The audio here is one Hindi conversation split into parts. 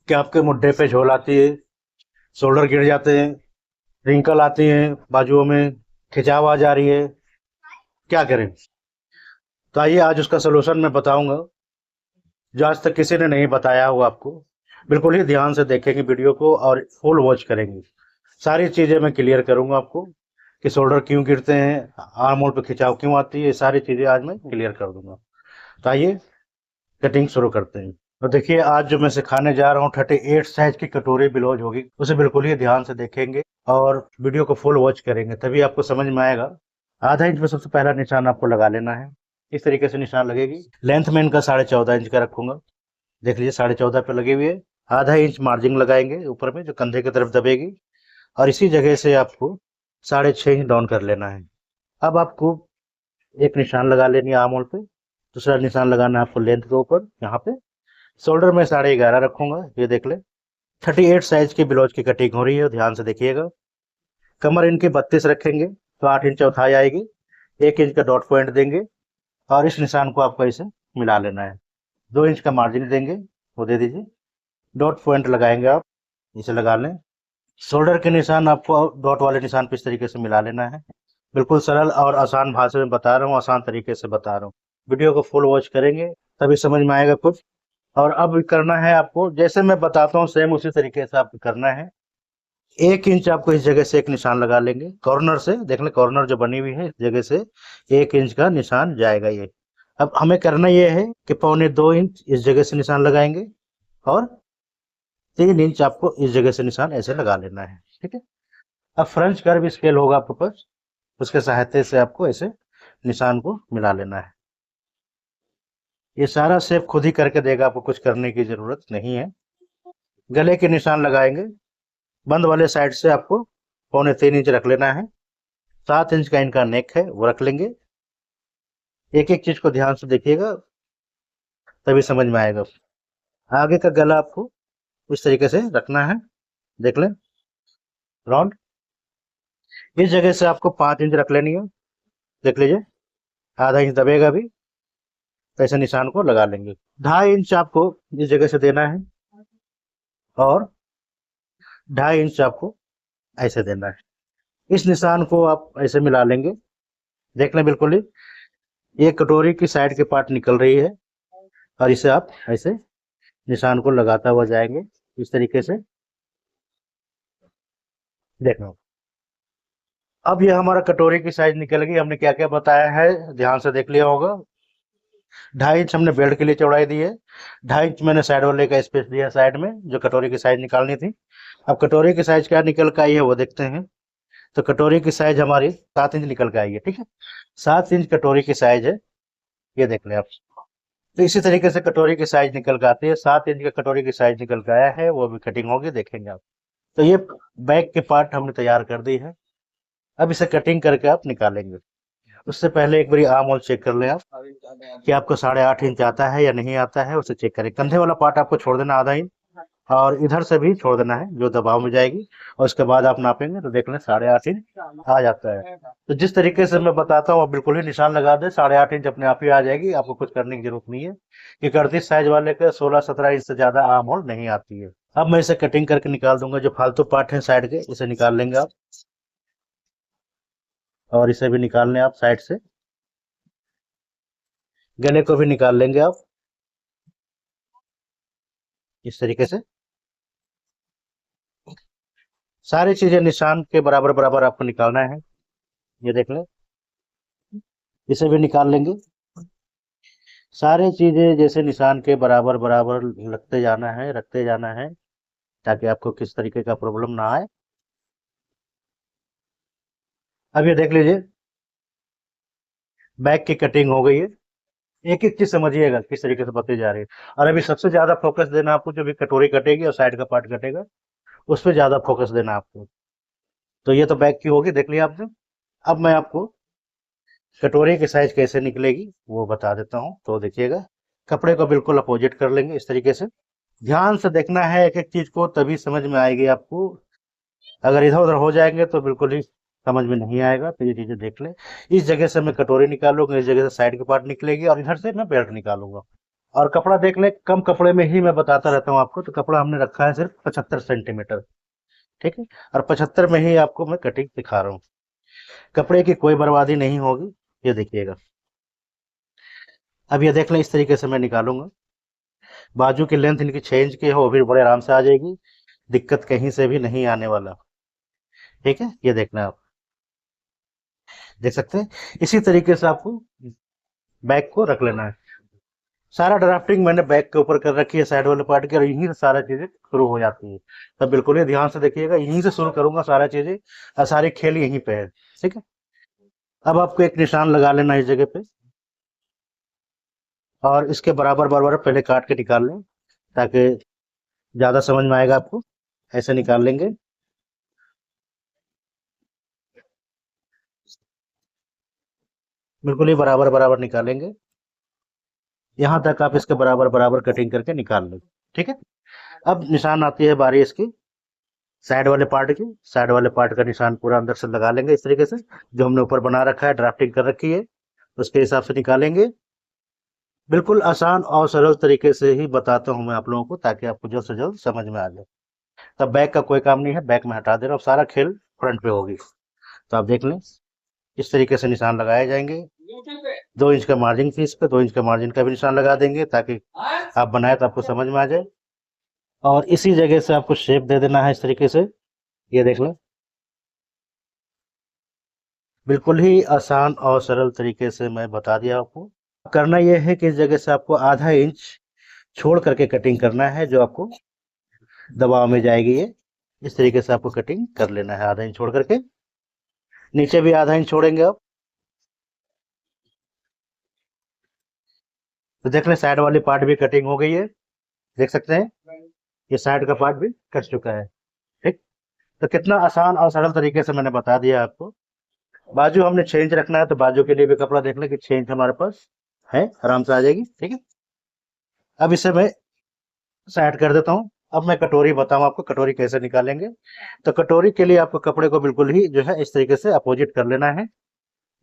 कि आपके मुड्ढे पे झोल आती है, शोल्डर गिर जाते हैं, रिंकल आती हैं बाजुओं में, खिंचाव आ जा रही है, क्या करें? तो आइए आज उसका सलूशन मैं बताऊंगा, जो आज तक किसी ने नहीं बताया होगा आपको। बिल्कुल ही ध्यान से देखेंगे वीडियो को और फुल वॉच करेंगे। सारी चीजें मैं क्लियर करूंगा आपको, कि शोल्डर क्यों गिरते हैं, आर्म होल पे खिंचाव क्यों आती है, ये सारी चीजें आज मैं क्लियर कर दूंगा। तो आइए कटिंग शुरू करते हैं। तो देखिए, आज जो मैं सिखाने जा रहा हूँ 38 साइज की कटोरी ब्लाउज होगी, उसे बिल्कुल ही ध्यान से देखेंगे और वीडियो को फुल वॉच करेंगे, तभी आपको समझ में आएगा। आधा इंच में सबसे पहला निशान आपको लगा लेना है। इस तरीके से निशान लगेगी। लेंथ में इनका 14.5 इंच का रखूंगा। देख लीजिए 14.5 पे लगी हुई है। आधा इंच मार्जिन लगाएंगे ऊपर में, जो कंधे की तरफ दबेगी, और इसी जगह से आपको 6.5 इंच डाउन कर लेना है। अब आपको एक निशान लगा लेनी है आर्म होल पे, दूसरा निशान लगाना है आपको लेंथ के ऊपर यहाँ पे। शोल्डर में 11.5 रखूंगा, ये देख ले। 38 साइज की ब्लाउज की कटिंग हो रही है, ध्यान से देखिएगा। कमर इनकी 32 रखेंगे तो 8 इंच चौथाई आएगी। 1 इंच का डॉट पॉइंट देंगे और इस निशान को आपको इसे मिला लेना है। 2 इंच का मार्जिन देंगे, वो दे दीजिए। डॉट पॉइंट लगाएंगे आप, इसे लगा लें। शोल्डर के निशान आपको डॉट वाले निशान पे इस तरीके से मिला लेना है। बिल्कुल सरल और आसान भाषा में बता रहा हूँ, आसान तरीके से बता रहा हूँ। वीडियो को फुल वॉच करेंगे तभी समझ में आएगा कुछ। और अब करना है आपको, जैसे मैं बताता हूँ सेम उसी तरीके से आपको करना है। 1 इंच आपको इस जगह से एक निशान लगा लेंगे, कॉर्नर से देख लें, कॉर्नर जो बनी हुई है इस जगह से 1 इंच का निशान जाएगा ये। अब हमें करना ये है कि 1.25 इंच इस जगह से निशान लगाएंगे, और 3 इंच आपको इस जगह से निशान ऐसे लगा लेना है, ठीक है। अब फ्रेंच कर्व स्केल होगा आपके पास, उसके सहायता से आपको ऐसे निशान को मिला लेना है। ये सारा शेप खुद ही करके देगा, आपको कुछ करने की जरूरत नहीं है। गले के निशान लगाएंगे, बंद वाले साइड से आपको 3.25 इंच रख लेना है। 7 इंच का इनका नेक है, वो रख लेंगे। एक एक चीज को ध्यान से देखिएगा, तभी समझ में आएगा। आगे का गला आपको इस तरीके से रखना है, देख लें, राउंड। इस जगह से आपको 5 इंच रख लेनी है, देख लीजिए। आधा इंच दबेगा भी, तो ऐसे निशान को लगा लेंगे। 2.5 इंच आपको इस जगह से देना है, और 2.5 इंच आपको ऐसे देना है। इस निशान को आप ऐसे मिला लेंगे, देख लें बिल्कुल ही। ये कटोरी की साइड के पार्ट निकल रही है, और इसे आप ऐसे निशान को लगाता हुआ जाएंगे इस तरीके से, देखना। अब ये हमारा कटोरी की साइज निकल गई। हमने क्या क्या बताया है ध्यान से देख लिया होगा। 2.5 इंच हमने बेल्ट के लिए चौड़ाई दी है। 2.5 इंच मैंने साइड वाले का स्पेस दिया साइड में, जो कटोरी की साइज निकालनी थी। अब कटोरी की साइज क्या निकल के आई है वो देखते हैं। तो कटोरी की साइज हमारी 7 इंच निकल के आई है, ठीक है। 7 इंच कटोरी की साइज है, ये देख लें आप। तो इसी तरीके से कटोरी की साइज निकल के आती है। 7 इंच का कटोरी की साइज निकल के आया है, वो भी कटिंग होगी, देखेंगे आप। तो ये बैक के पार्ट हमने तैयार कर दी है। अब इसे कटिंग करके आप निकालेंगे। उससे पहले एक बारी आर्म होल चेक कर लें आप, कि आपको 8.5 इंच आता है या नहीं आता है, उसे चेक करें। कंधे वाला पार्ट आपको छोड़ देना आधा इंच, और इधर से भी छोड़ देना है जो दबाव में जाएगी। और उसके बाद आप नापेंगे तो देख लें 8.5 इंच आ जाता है। तो जिस तरीके से मैं बताता हूँ आप बिल्कुल ही निशान लगा दें, 8.5 इंच अपने आप ही आ जाएगी, आपको कुछ करने की जरूरत नहीं है। कि 38 साइज वाले के 16-17 इंच से ज्यादा आर्म होल नहीं आती है। अब मैं इसे कटिंग करके निकाल दूंगा। जो फालतू पार्ट है साइड के, इसे निकाल लेंगे आप, और इसे भी निकाल लें आप साइड से। गले को भी निकाल लेंगे आप इस तरीके से। सारी चीजें निशान के बराबर बराबर आपको निकालना है, ये देख लें। इसे भी निकाल लेंगे। सारी चीजें जैसे निशान के बराबर बराबर लगते जाना है, रखते जाना है, ताकि आपको किस तरीके का प्रॉब्लम ना आए। अब ये देख लीजिए, बैक की कटिंग हो गई है। एक एक चीज समझिएगा किस तरीके से बताई जा रही है। और अभी सबसे ज्यादा फोकस देना आपको, जो भी कटोरी कटेगी और साइड का पार्ट कटेगा, उस पर ज्यादा फोकस देना आपको। तो ये तो बैक की होगी, देख लिया आपने। अब मैं आपको कटोरी की साइज कैसे निकलेगी वो बता देता हूँ, तो देखिएगा। कपड़े को बिल्कुल अपोजिट कर लेंगे इस तरीके से। ध्यान से देखना है एक एक चीज को, तभी समझ में आएगी आपको। अगर इधर उधर हो जाएंगे तो बिल्कुल ही समझ में नहीं आएगा। तो ये चीजें देख ले। इस जगह से मैं कटोरी निकालूंगा, इस जगह से साइड के पार्ट निकलेगी, और इधर से मैं बेल्ट निकालूंगा। और कपड़ा देख ले, कम कपड़े में ही मैं बताता रहता हूँ आपको, तो कपड़ा हमने रखा है सिर्फ 75 सेंटीमीटर। ठीक है, और 75 में ही आपको मैं कटिंग दिखा रहा हूँ, कपड़े की कोई बर्बादी नहीं होगी। ये देखिएगा, अब ये देख लें, इस तरीके से मैं निकालूंगा। बाजू की लेंथ इनकी 6 इंच की है, वो भी बड़े आराम से आ जाएगी, दिक्कत कहीं से भी नहीं आने वाला। ठीक है, ये देखना आप देख सकते हैं। इसी तरीके से आपको बैक को रख लेना है। सारा ड्राफ्टिंग मैंने बैक के ऊपर कर रखी है, साइड वाले पार्ट की, और यहीं से सारा चीजें शुरू हो जाती है। तब बिल्कुल ही ध्यान से देखिएगा, यहीं से शुरू करूंगा सारा चीजें, और सारी खेल यहीं पे है। ठीक है, अब आपको एक निशान लगा लेना है इस जगह पे, और इसके बराबर बराबर पहले काट के निकाल लें, ताकि ज्यादा समझ में आएगा आपको। ऐसे निकाल लेंगे, बिल्कुल ही बराबर बराबर निकालेंगे, यहाँ तक आप इसके बराबर बराबर कटिंग करके निकाल लें। ठीक है, अब निशान आती है बारी इसकी साइड वाले पार्ट की। साइड वाले पार्ट का निशान पूरा अंदर से लगा लेंगे इस तरीके से, जो हमने ऊपर बना रखा है, ड्राफ्टिंग कर रखी है, उसके हिसाब से निकालेंगे। बिल्कुल आसान और सरल तरीके से ही बताता हूँ मैं आप लोगों को, ताकि आपको जल्द से जल्द समझ में आ जाए। तब बैक का कोई काम नहीं है, बैक में हटा दे रहा हूँ, सारा खेल फ्रंट पे होगी। तो आप देख लें, इस तरीके से निशान लगाए जाएंगे। 2 इंच का मार्जिन थी इस पे, 2 इंच का मार्जिन का भी निशान लगा देंगे, ताकि आप बनाए तो आपको समझ में आ जाए। और इसी जगह से आपको शेप दे देना है इस तरीके से। ये देख लो, बिल्कुल ही आसान और सरल तरीके से मैं बता दिया आपको। करना यह है कि इस जगह से आपको आधा इंच छोड़ करके कटिंग करना है, जो आपको दबाव में जाएगी ये। इस तरीके से आपको कटिंग कर लेना है, आधा इंच छोड़ करके। नीचे भी आधा इंच छोड़ेंगे आप। तो देख लें, साइड वाली पार्ट भी कटिंग हो गई है, देख सकते हैं, ये साइड का पार्ट भी कट चुका है। ठीक, तो कितना आसान और सरल तरीके से मैंने बता दिया आपको। बाजू हमने 6 इंच रखना है, तो बाजू के लिए भी कपड़ा देख लें कि 6 इंच हमारे पास है, आराम से आ जाएगी। ठीक है, अब इसे मैं साइड कर देता हूँ। अब मैं कटोरी बताऊं आपको, कटोरी कैसे निकालेंगे। तो कटोरी के लिए आपको कपड़े को बिल्कुल ही जो है इस तरीके से अपोजिट कर लेना है।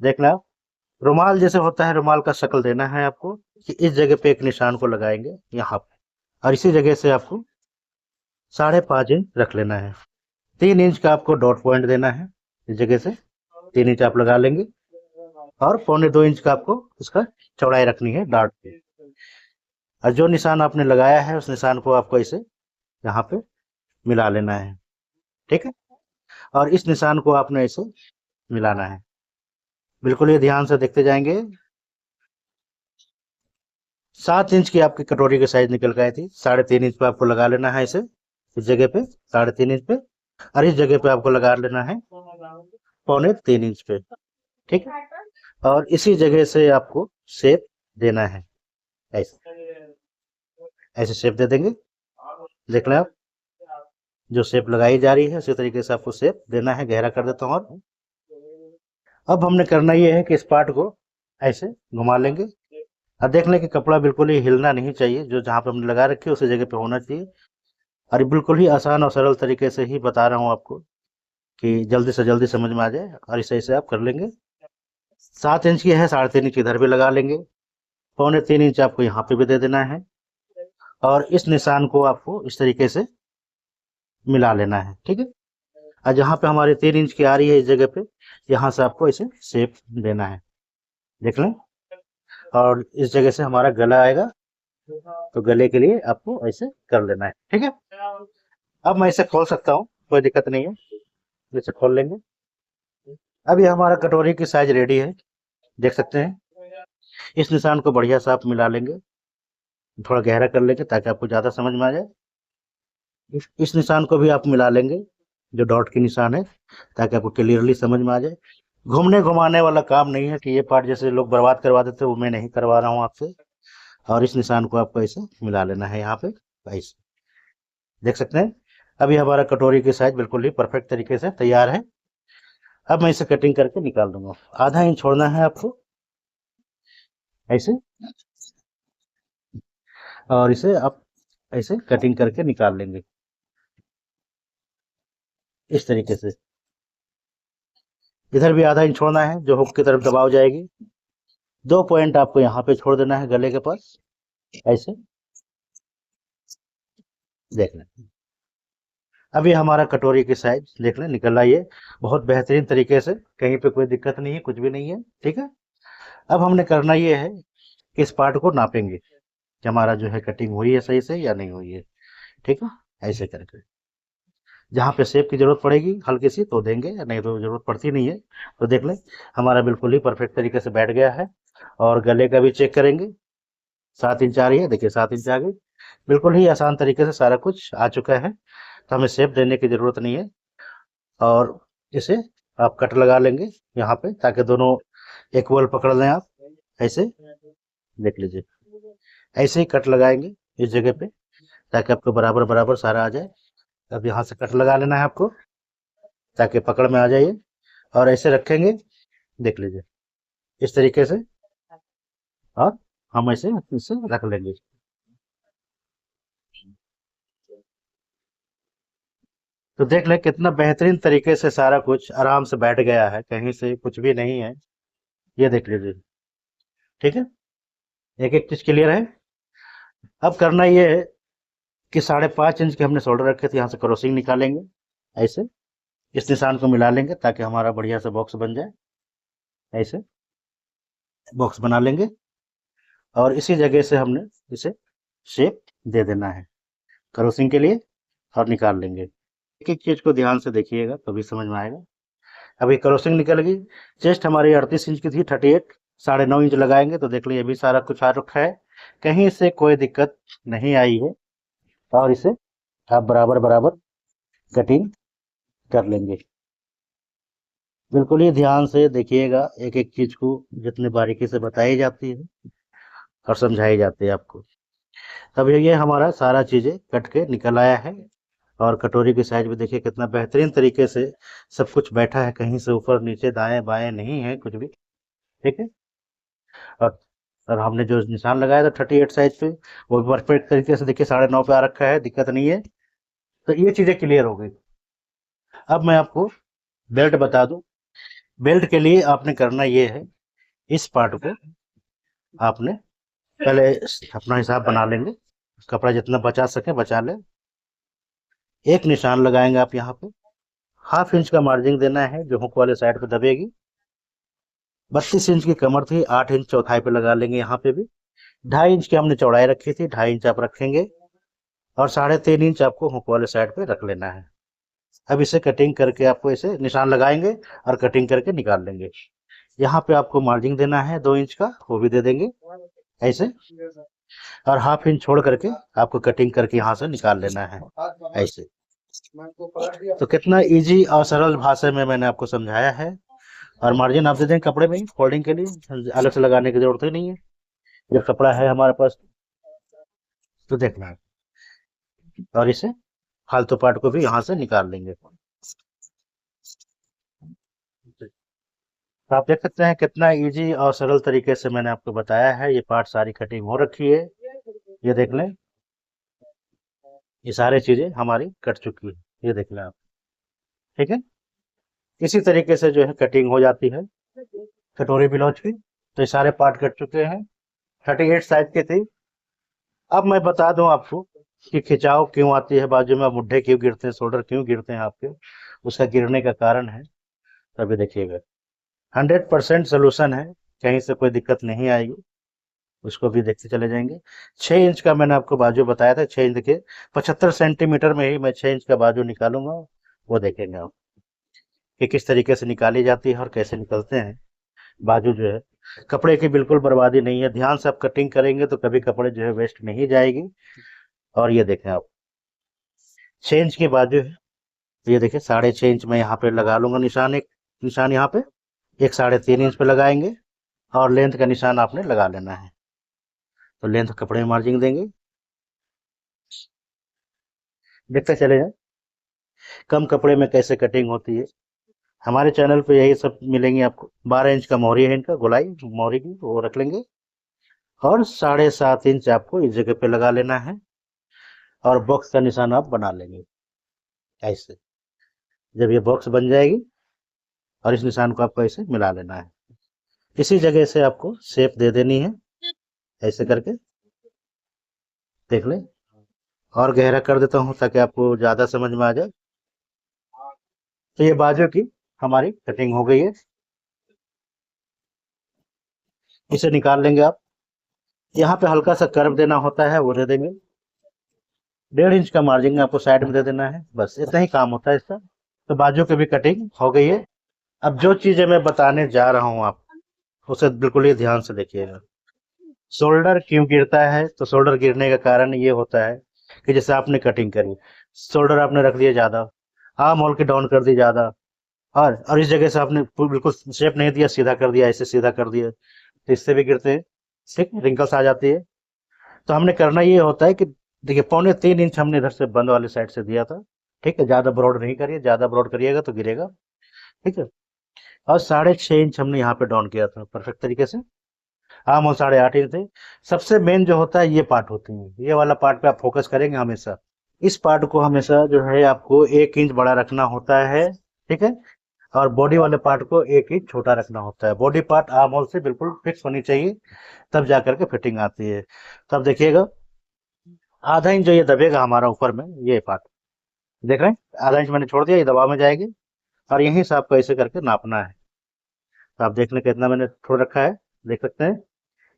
देखना आप, रुमाल जैसे होता है, रुमाल का शक्ल देना है आपको, कि इस जगह पे एक निशान को लगाएंगे यहाँ पे, और इसी जगह से आपको 5.5 इंच रख लेना है। 3 इंच का आपको डॉट पॉइंट देना है, इस जगह से 3 इंच आप लगा लेंगे, और 1.25 इंच का आपको इसका चौड़ाई रखनी है डार्ट पे। और जो निशान आपने लगाया है, उस निशान को आपको इसे यहाँ पे मिला लेना है। ठीक है, और इस निशान को आपने इसे मिलाना है, बिल्कुल ये ध्यान से देखते जाएंगे। 7 इंच की आपकी कटोरी की साइज निकल के आई थी, 3.5 इंच पे आपको लगा लेना है इसे, इस जगह पे 3.5 इंच पे, और इस जगह पे आपको लगा लेना है 3.25 इंच पे। ठीक है, और इसी जगह से आपको शेप देना है, ऐसे ऐसे शेप दे देंगे। देख लें आप, जो शेप लगाई जा रही है उसी तरीके से आपको शेप देना है। गहरा कर देता हूँ, और अब हमने करना ये है कि इस पार्ट को ऐसे घुमा लेंगे, और देख लें कि कपड़ा बिल्कुल ही हिलना नहीं चाहिए, जो जहाँ पे हमने लगा रखी है उसी जगह पे होना चाहिए। और बिल्कुल ही आसान और सरल तरीके से ही बता रहा हूँ आपको, कि जल्दी से जल्दी समझ में आ जाए, और इसे ऐसे आप कर लेंगे। 7 इंच की है, 3.5 इंच इधर भी लगा लेंगे, 3.25 इंच आपको यहाँ पे भी दे देना है, और इस निशान को आपको इस तरीके से मिला लेना है। ठीक है, और जहाँ पे हमारी 3 इंच की आ रही है इस जगह पे, यहाँ से आपको इसे शेप देना है, देख लें। और इस जगह से हमारा गला आएगा, तो गले के लिए आपको ऐसे कर लेना है। ठीक है, अब मैं इसे खोल सकता हूँ, कोई दिक्कत नहीं है, इसे खोल लेंगे। अब ये हमारा कटोरी की साइज रेडी है, देख सकते हैं। इस निशान को बढ़िया से आप मिला लेंगे, थोड़ा गहरा कर लेंगे ताकि आपको ज्यादा समझ में आ जाए। इस निशान को भी आप मिला लेंगे, जो डॉट की निशान है, ताकि आपको क्लियरली समझ में आ जाए। घूमने घुमाने वाला काम नहीं है, कि ये पार्ट जैसे लोग बर्बाद करवा देते हैं, वो मैं नहीं करवा रहा हूँ आपसे। और इस निशान को आपको ऐसे मिला लेना है यहाँ पे, ऐसे देख सकते हैं। अभी हमारा कटोरी की साइज बिल्कुल ही परफेक्ट तरीके से तैयार है। अब मैं इसे कटिंग करके निकाल दूंगा। आधा इंच छोड़ना है आपको, ऐसे, और इसे आप ऐसे कटिंग करके निकाल लेंगे इस तरीके से। इधर भी आधा इंच छोड़ना है, जो हुक की तरफ दबाव जाएगी। 2 पॉइंट आपको यहाँ पे छोड़ देना है गले के पास, ऐसे देख लें। अभी हमारा कटोरी की साइज देख लें निकल आई है बहुत बेहतरीन तरीके से, कहीं पे कोई दिक्कत नहीं है, कुछ भी नहीं है। ठीक है, अब हमने करना ये है कि इस पार्ट को नापेंगे कि हमारा जो है कटिंग हुई है सही से या नहीं हुई है। ठीक है, ऐसे करके जहाँ पे शेप की जरूरत पड़ेगी हल्की सी तो देंगे, नहीं तो जरूरत पड़ती नहीं है। तो देख लें हमारा बिल्कुल ही परफेक्ट तरीके से बैठ गया है। और गले का भी चेक करेंगे, 7 इंच आ रही है, देखिए 7 इंच आ गई। बिल्कुल ही आसान तरीके से सारा कुछ आ चुका है, तो हमें शेप देने की जरूरत नहीं है। और इसे आप कट लगा लेंगे यहाँ पे ताकि दोनों इक्वल पकड़ लें आप। ऐसे देख लीजिए, ऐसे ही कट लगाएंगे इस जगह पे ताकि आपको बराबर बराबर सारा आ जाए। अब यहाँ से कट लगा लेना है आपको ताकि पकड़ में आ जाइए, और ऐसे रखेंगे देख लीजिए इस तरीके से, और हम ऐसे इसे रख लेंगे। तो देख लें कितना बेहतरीन तरीके से सारा कुछ आराम से बैठ गया है, कहीं से कुछ भी नहीं है। ये देख लीजिए। ठीक है, एक एक चीज क्लियर है। अब करना ये है कि 5.5 इंच के हमने शोल्डर रखे थे, यहाँ से क्रॉसिंग निकालेंगे ऐसे, इस निशान को मिला लेंगे ताकि हमारा बढ़िया सा बॉक्स बन जाए। ऐसे बॉक्स बना लेंगे और इसी जगह से हमने इसे शेप दे देना है क्रॉसिंग के लिए, और निकाल लेंगे। एक एक चीज को ध्यान से देखिएगा तभी समझ में आएगा। अभी क्रॉसिंग निकल गई। चेस्ट हमारी 38 इंच की थी, 38, 9.5 इंच लगाएंगे तो देख लीजिए अभी सारा कुछ आ रखा है, कहीं से कोई दिक्कत नहीं आई है। और इसे आप बराबर बराबर कटिंग कर लेंगे। बिल्कुल ही ध्यान से देखिएगा एक एक चीज को, जितनी बारीकी से बताई जाती है और समझाई जाती है आपको। अब ये हमारा सारा चीजें कट के निकल आया है, और कटोरी की साइज भी देखिए कितना बेहतरीन तरीके से सब कुछ बैठा है, कहीं से ऊपर नीचे दाएं बाएं नहीं है कुछ भी। ठीक है, और और हमने जो निशान लगाया था 38 साइज पे, वो परफेक्ट तरीके से देखिए 9.5 पे आ रखा है, दिक्कत नहीं है। तो ये चीजें क्लियर हो गई। अब मैं आपको बेल्ट बता दूं। बेल्ट के लिए आपने करना ये है, इस पार्ट को आपने पहले अपना हिसाब बना लेंगे, कपड़ा जितना बचा सके बचा ले। एक निशान लगाएंगे आप यहाँ पे, 1/2 इंच का मार्जिन देना है जो हुक वाले साइड पे दबेगी। 32 इंच की कमर थी, 8 इंच चौथाई पे लगा लेंगे यहाँ पे भी। 2.5 इंच की हमने चौड़ाई रखी थी, 2.5 इंच आप रखेंगे, और 3.5 इंच आपको हुक वाले साइड पे रख लेना है। अब इसे कटिंग करके आपको इसे निशान लगाएंगे और कटिंग करके निकाल लेंगे। यहाँ पे आपको मार्जिन देना है 2 इंच का, वो भी दे देंगे ऐसे, और 1/2 इंच छोड़ करके आपको कटिंग करके यहाँ से निकाल लेना है ऐसे। तो कितना इजी और सरल भाषा में मैंने आपको समझाया है। और मार्जिन आप दे दें कपड़े में ही फोल्डिंग के लिए, अलग से लगाने की जरूरत ही नहीं है, जब कपड़ा है हमारे पास तो देखना है। और इसे फालतू पार्ट को भी यहाँ से निकाल लेंगे। तो आप देख सकते हैं कितना इजी और सरल तरीके से मैंने आपको बताया है। ये पार्ट सारी कटिंग हो रखी है, ये देख लें, ये सारी चीजें हमारी कट चुकी है, ये देख लें आप। ठीक है, इसी तरीके से जो है कटिंग हो जाती है कटोरी ब्लाउज की। तो ये सारे पार्ट कट चुके हैं, 38 साइज के थे। अब मैं बता दूं आपको कि खिंचाव क्यों आती है बाजू में, मुड्ढे क्यों गिरते हैं, शोल्डर क्यों गिरते हैं आपके, उसका गिरने का कारण है। तभी देखिएगा 100% सोल्यूशन है, कहीं से कोई दिक्कत नहीं आएगी। उसको भी देखते चले जाएंगे। 6 इंच का मैंने आपको बाजू बताया था, 6 इंच देखिए 75 सेंटीमीटर में ही मैं 6 इंच का बाजू निकालूंगा, वो देखेंगे आप कि किस तरीके से निकाली जाती है और कैसे निकलते हैं बाजू जो है। कपड़े की बिल्कुल बर्बादी नहीं है, ध्यान से आप कटिंग करेंगे तो कभी कपड़े जो है वेस्ट नहीं जाएगी। और ये देखें आप 6 इंच की बाजू है, तो ये देखिए 6.5 इंच में यहाँ पे लगा लूंगा निशान, एक निशान यहाँ पे, एक 3.5 इंच पे लगाएंगे, और लेंथ का निशान आपने लगा लेना है। तो लेंथ कपड़े में मार्जिन देंगे, देखते चले जाए कम कपड़े में कैसे कटिंग होती है। हमारे चैनल पे यही सब मिलेंगे आपको। 12 इंच का मोहरी है इनका, गोलाई मोहरी की वो रख लेंगे, और 7.5 इंच आपको इस जगह पे लगा लेना है, और बॉक्स का निशान आप बना लेंगे ऐसे। जब ये बॉक्स बन जाएगी, और इस निशान को आपको ऐसे मिला लेना है, इसी जगह से आपको शेप दे देनी है ऐसे करके। देख ले, और गहरा कर देता हूँ ताकि आपको ज्यादा समझ में आ जाए। तो ये बाजू की हमारी कटिंग हो गई है, इसे निकाल लेंगे आप। यहाँ पे हल्का सा कर्व देना होता है, वो दे देंगे। 1.5 इंच का मार्जिन आपको साइड में दे देना है, बस इतना ही काम होता है इसका। तो बाजू की भी कटिंग हो गई है। अब जो चीजें मैं बताने जा रहा हूँ आप उसे बिल्कुल ही ध्यान से देखिएगा। शोल्डर क्यों गिरता है? तो शोल्डर गिरने का कारण ये होता है कि जैसे आपने कटिंग करी, शोल्डर आपने रख दिया ज्यादा, आर्म होल के डाउन कर दी ज्यादा, और इस जगह से आपने बिल्कुल शेप नहीं दिया, सीधा कर दिया, ऐसे सीधा कर दिया, तो इससे भी गिरते हैं, ठीक, रिंकल्स आ जाती है। तो हमने करना ये होता है कि देखिए 3.25 इंच हमने इधर से बंद वाली साइड से दिया था, ठीक है, ज्यादा ब्रॉड नहीं करिए, ज्यादा ब्रॉड करिएगा तो गिरेगा, ठीक है। और 6.5 इंच हमने यहाँ पे डाउन किया था परफेक्ट तरीके से, आम और 8.5 इंच थे। सबसे मेन जो होता है ये पार्ट होती है, ये वाला पार्ट पे आप फोकस करेंगे हमेशा। इस पार्ट को हमेशा जो है आपको 1 इंच बड़ा रखना होता है, ठीक है। और बॉडी वाले पार्ट को 1 इंच छोटा रखना होता है। बॉडी पार्ट आर्म होल से बिल्कुल फिक्स होनी चाहिए, तब जा करके फिटिंग आती है। तब देखिएगा 0.5 इंच जो ये दबेगा हमारा ऊपर में, ये पार्ट देख रहे हैं, 0.5 इंच मैंने छोड़ दिया, ये दबाव में जाएगी, और यहीं से आपको ऐसे करके नापना है। तो आप देख लें कितना मैंने छोड़ रखा है, देख सकते हैं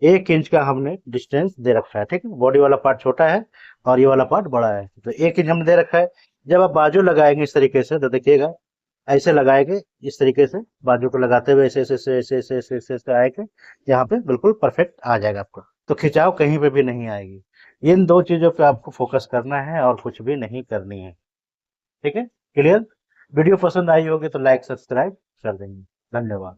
1 इंच का हमने डिस्टेंस दे रखा है, ठीक है। बॉडी वाला पार्ट छोटा है और ये वाला पार्ट बड़ा है, तो 1 इंच हमने दे रखा है। जब आप बाजू लगाएंगे इस तरीके से, तो देखिएगा ऐसे लगाएंगे, इस तरीके से बाजू को लगाते हुए ऐसे ऐसे ऐसे ऐसे ऐसे ऐसे ऐसे ऐसे आएंगे, यहाँ पे बिल्कुल परफेक्ट आ जाएगा आपको, तो खिंचाव कहीं पे भी नहीं आएगी। इन दो चीजों पे आपको फोकस करना है और कुछ भी नहीं करनी है, ठीक है। क्लियर? वीडियो पसंद आई होगी तो लाइक सब्सक्राइब कर देंगे। धन्यवाद।